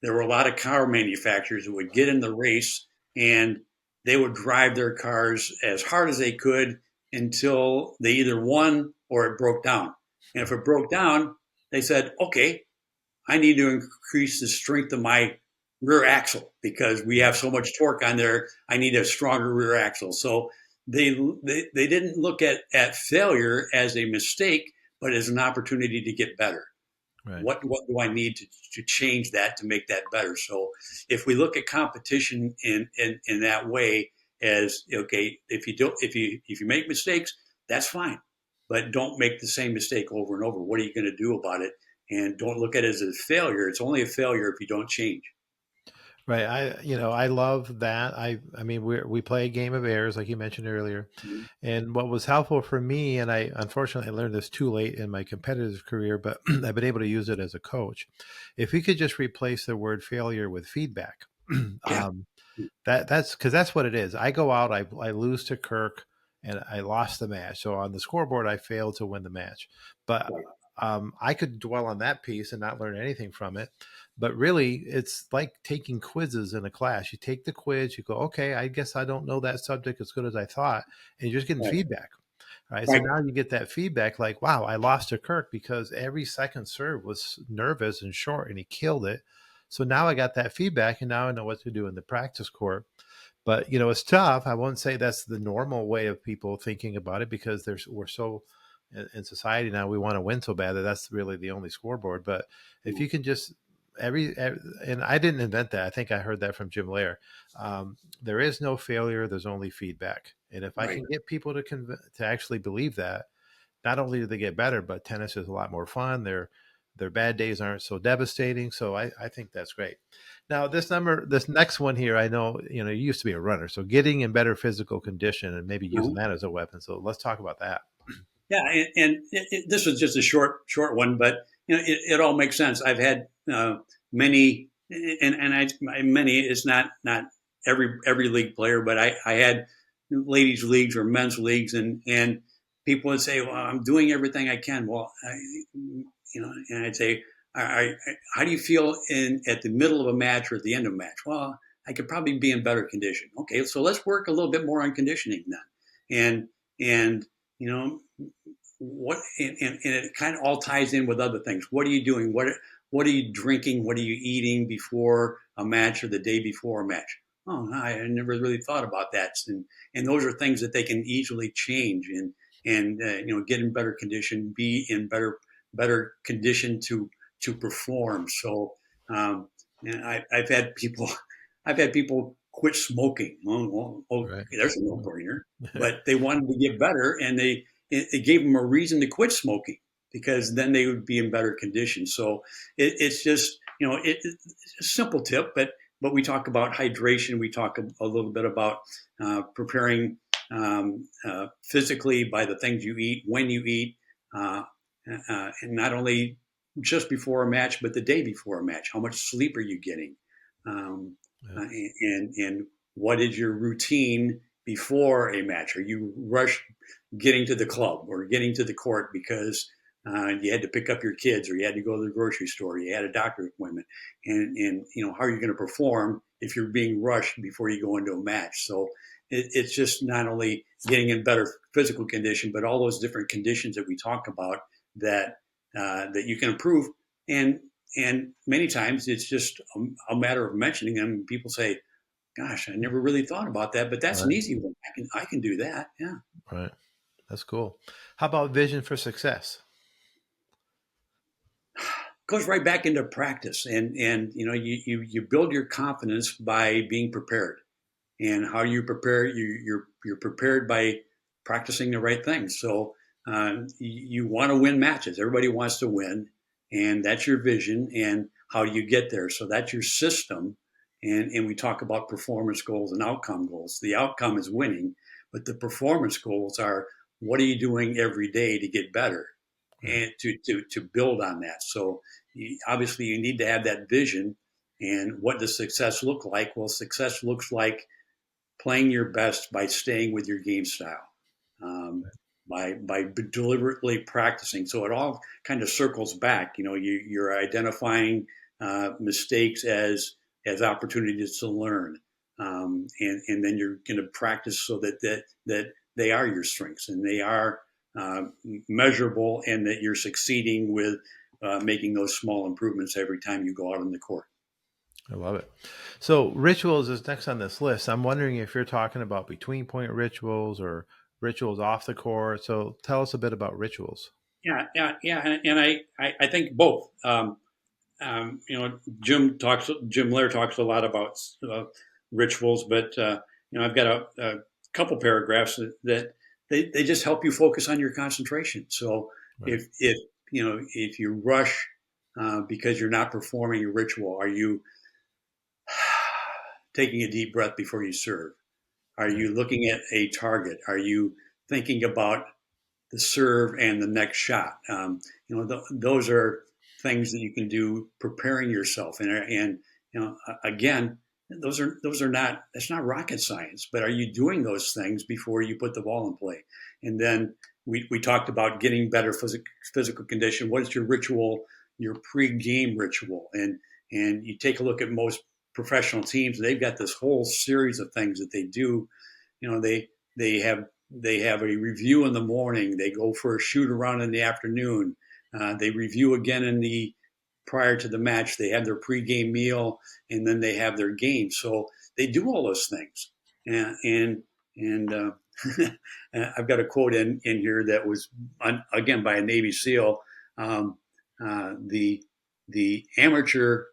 there were a lot of car manufacturers who would get in the race, and they would drive their cars as hard as they could until they either won or it broke down. And if it broke down, they said, "Okay, I need to increase the strength of my rear axle because we have so much torque on there. I need a stronger rear axle." So they didn't look at failure as a mistake, but as an opportunity to get better. Right. What do I need to change that to make that better? So if we look at competition in that way, as okay, if you make mistakes, that's fine, but don't make the same mistake over and over. What are you going to do about it? And don't look at it as a failure. It's only a failure if you don't change. Right. I love that. I mean, we play a game of errors, like you mentioned earlier. Mhm. And what was helpful for me, and I unfortunately I learned this too late in my competitive career, but I've been able to use it as a coach. If we could just replace the word failure with feedback, Yeah. um, that's because that's what it is. I go out, I lose to Kirk, and I lost the match. So on the scoreboard, I failed to win the match. But Right. I could dwell on that piece and not learn anything from it. But really, it's like taking quizzes in a class. You take the quiz, you go, okay, I guess I don't know that subject as good as I thought, and you're just getting Right. feedback. Right. So Right. now you get that feedback like, wow, I lost to Kirk because every second serve was nervous and short and he killed it. So now I got that feedback and now I know what to do in the practice court. But it's tough. I won't say that's the normal way of people thinking about it because we're so in society now we want to win so bad that that's really the only scoreboard. But if you can just and I didn't invent that. I think I heard that from Jim Lair. There is no failure. There's only feedback. And if I Right. can get people to actually believe that, not only do they get better, but tennis is a lot more fun. their bad days aren't so devastating. So I think that's great. Now this next one here, I know, you used to be a runner, so getting in better physical condition and maybe using Uh-huh. that as a weapon. So let's talk about that. Yeah, and this was just a short one, but it all makes sense. I've had many, and many is not every league player, but I had ladies leagues or men's leagues, and people would say, "Well, I'm doing everything I can." Well, and I'd say, How do you feel in at the middle of a match or at the end of a match?" Well, I could probably be in better condition. Okay, so let's work a little bit more on conditioning then, and you know and it kind of all ties in with other things. What are you doing? What are you drinking? What are you eating before a match or the day before a match? Oh, no, I never really thought about that. And those are things that they can easily change and get in better condition, be in better condition to perform. So and I've had people I've had people quit smoking. Well, Right. there's a no-brainer. But they wanted to get better, and it gave them a reason to quit smoking because then they would be in better condition. So it's just it's a simple tip, but we talk about hydration. We talk a little bit about preparing physically by the things you eat, when you eat, uh, and not only just before a match, but the day before a match. How much sleep are you getting? Um, Yeah. and what is your routine before a match? Are you rushed getting to the club or getting to the court because you had to pick up your kids or you had to go to the grocery store, you had a doctor's appointment, and how are you going to perform if you're being rushed before you go into a match? So it's just not only getting in better physical condition, but all those different conditions that we talk about that that you can improve. And many times it's just a matter of mentioning them. People say, "Gosh, I never really thought about that," but that's an Right. easy one. I can do that. Yeah. Right. That's cool. How about vision for success? Goes right back into practice, and you build your confidence by being prepared. And how you prepare, you're prepared by practicing the right things. So you want to win matches. Everybody wants to win, and that's your vision. And how do you get there? So that's your system. And we talk about performance goals and outcome goals. The outcome is winning, but the performance goals are what are you doing every day to get better Yeah. and to build on that. So obviously you need to have that vision. And what does success look like? Well, success looks like playing your best by staying with your game style, um, by deliberately practicing. So it all kind of circles back. You're identifying mistakes as opportunities to learn, and then you're going to practice so that they are your strengths and they are uh, measurable, and that you're succeeding with making those small improvements every time you go out on the court. I love it. So rituals is next on this list. I'm wondering if you're talking about between point rituals or rituals off the court. So tell us a bit about rituals. Yeah, and I think both. Jim Lair talks a lot about rituals, but I've got a couple paragraphs that they just help you focus on your concentration. So Right. if you rush because you're not performing your ritual, are you taking a deep breath before you serve? Are Right. you looking at a target? Are you thinking about the serve and the next shot? Those are things that you can do preparing yourself. And again, those are not that's not rocket science. But are you doing those things before you put the ball in play? And then we talked about getting better physical condition. What is your ritual? Your pre-game ritual, and you take a look at most professional teams. They've got this whole series of things that they do. They have a review in the morning. They go for a shoot around in the afternoon. They review again in the prior to the match. They have their pregame meal, and then they have their game. So they do all those things. And I've got a quote in here that was again by a Navy SEAL. Um, the amateur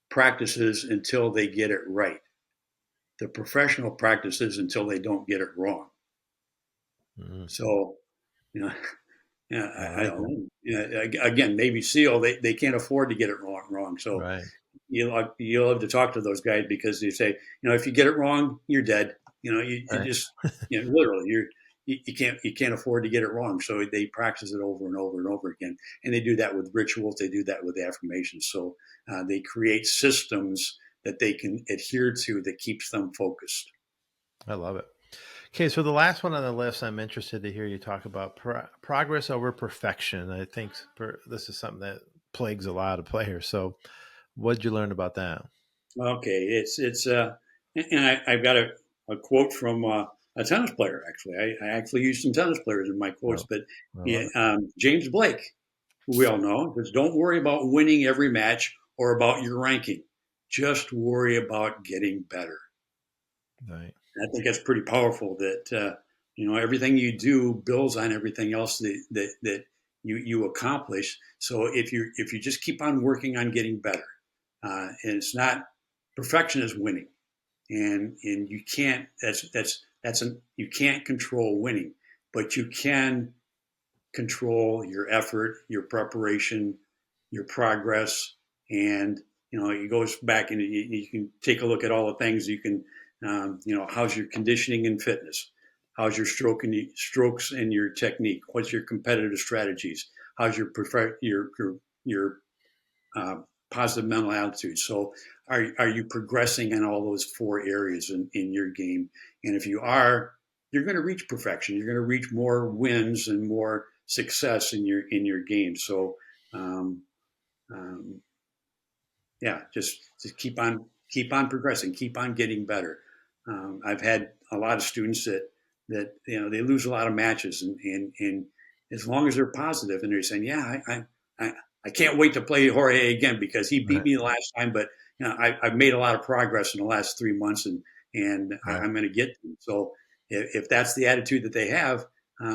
practices until they get it right. The professional practices until they don't get it wrong. Mhm. So, you know, Yeah, I I like don't it. know. Yeah, again, Navy SEAL, they can't afford to get it wrong. So Right. you'll have to talk to those guys because they say, if you get it wrong, you're dead. You Right. just, literally, you can't afford to get it wrong. So they practice it over and over and over again, and they do that with rituals. They do that with affirmations. So they create systems that they can adhere to that keeps them focused. I love it. Okay, so the last one on the list, I'm interested to hear you talk about progress over perfection. I think this is something that plagues a lot of players. So, what did you learn about that? Okay, and I've got a quote from a tennis player. Actually, I actually use some tennis players in my quotes, Oh, but I yeah, love it. James Blake, who we all know, says, "Don't worry about winning every match or about your ranking. Just worry about getting better." Right. And I think that's pretty powerful. That everything you do builds on everything else that you accomplish. So if you just keep on working on getting better, and it's not perfection is winning, and you can't you can't control winning, but you can control your effort, your preparation, your progress, and it goes back and you can take a look at all the things you can. How's your conditioning and fitness? How's your strokes and your technique? What's your competitive strategies? How's your uh, positive mental attitude? So, are you progressing in all those four areas in your game? And if you are, you're going to reach perfection. You're going to reach more wins and more success in your game. So, um, um, yeah, just keep on progressing, keep on getting better. I've had a lot of students that they lose a lot of matches, and as long as they're positive and they're saying, yeah, I can't wait to play Jorge again because he beat Right. me the last time, but I've made a lot of progress in the last 3 months, and Right. I'm going to get to. So if that's the attitude that they have,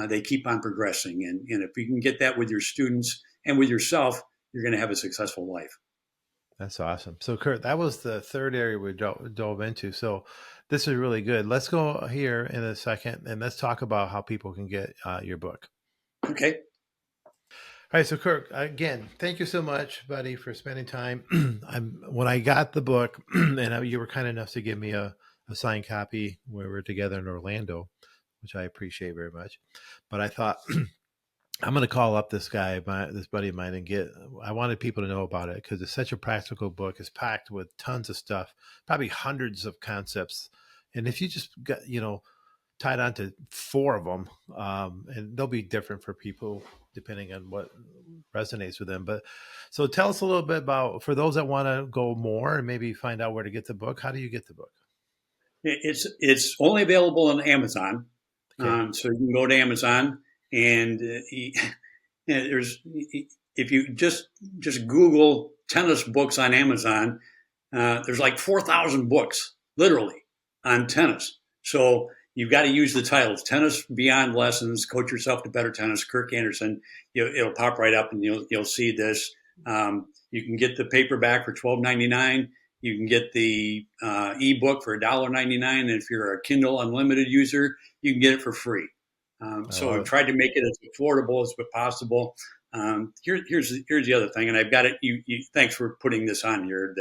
they keep on progressing, and if you can get that with your students and with yourself, you're going to have a successful life. That's awesome. So, Kurt, that was the third area we dove into. So, this is really good. Let's go here in a second and let's talk about how people can get your book. Okay. All right, so Kirk, again, thank you so much, buddy, for spending time. When I got the book, and you were kind enough to give me a signed copy when we were together in Orlando, which I appreciate very much. But I thought I'm going to call up this guy, this buddy of mine, and get. I wanted people to know about it because it's such a practical book. It's packed with tons of stuff, probably hundreds of concepts. And if you just got, tied on to four of them, and they'll be different for people depending on what resonates with them. But so tell us a little bit about for those that want to go more and maybe find out where to get the book. How do you get the book? It's only available on Amazon, Okay. so you can go to Amazon and there's if you just Google tennis books on Amazon, there's like 4,000 books literally on tennis. So you've got to use the titles: Tennis Beyond Lessons, Coach Yourself to Better Tennis, Kirk Anderson. It'll pop right up and you'll see this. You can get the paperback for $12.99. You can get the ebook for $1.99, and if you're a Kindle Unlimited user, you can get it for free. I So we've love it. tried to make it as affordable as possible. Here's the other thing, and I've got it. Thanks for putting this on here.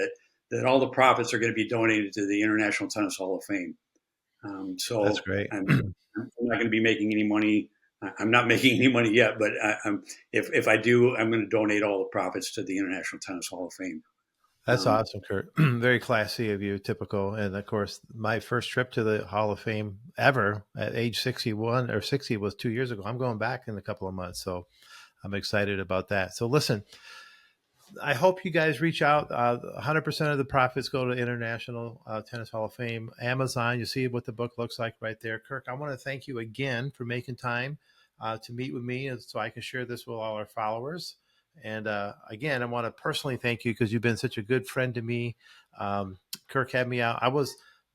That all the profits are going to be donated to the International Tennis Hall of Fame. That's So great. I'm not going to be making any money. I'm not making any money yet, but if I do, I'm going to donate all the profits to the International Tennis Hall of Fame. That's Um, awesome, Kurt. Very classy of you, typical. And of course, my first trip to the Hall of Fame ever at age 61 or 60 was 2 years ago. I'm going back in a couple of months. So I'm excited about that. So listen, I hope you guys reach out. 100% of the profits go to International Tennis Hall of Fame. Amazon, you see what the book looks like right there. Kirk, I want to thank you again for making time to meet with me and so I can share this with all our followers. And again, I want to personally thank you because you've been such a good friend to me. Kirk had me out.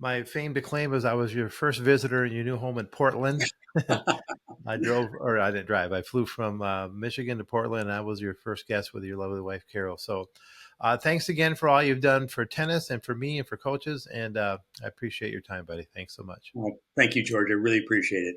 My fame to claim was I was your first visitor in your new home in Portland. I drove, or I didn't drive. I flew from Michigan to Portland. And I was your first guest with your lovely wife, Carol. So, thanks again for all you've done for tennis and for me and for coaches. And I appreciate your time, buddy. Thanks so much. well, thank you, George. I really appreciate it.